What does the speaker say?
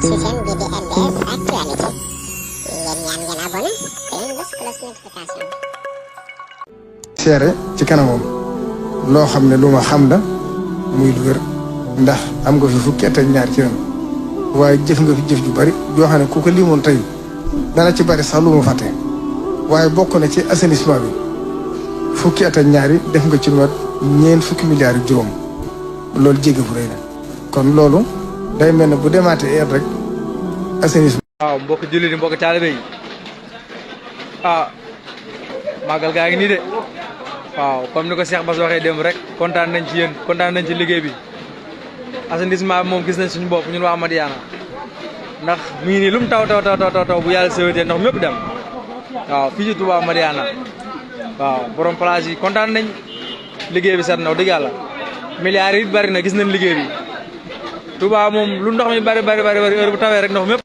si chaîne bi di LDS Actualité ngeen ñaan ngeen abonné te ngeen bës cloche notification. seere ci kanamam loo xam ne lu ma xam la muy lu wér ndax am nga fi fukki at ak ñaar ci ren waaye jëf nga fi jëf ju bari joo xam ne ku ko limoon tey dana ci bari sax lu mu fàtte waaye bokk na ci assainissement bi fukki at ak ñaar yi def nga ci lu mat ñeent fukki milliards yu juróom loolu jéggi fu rëy na kon loolu day mel ne bu demaatee rek assainissement. waaw mbokk jullit yi mbokk taalibe yi màggal gaa ngi nii de waaw comme ni ko Cheikh Bass waxee démb rek kontaan nañ ci yéen kontaan nañ ci liggéey bi assainissement bi moom gis nañ suñu bopp ñun waa Madiyana ndax mu ngi nii lu mu taw bu yàlla sewetee ndox mépp dem waaw fii ci Touba Madiyana waaw borom place yi kontaan nañ liggéey bi set na wax dëgg yàlla milliards yi bari na gis nañ liggéey bi Touba moom lu ndox mi bari heure bu tawee rek ndox mépp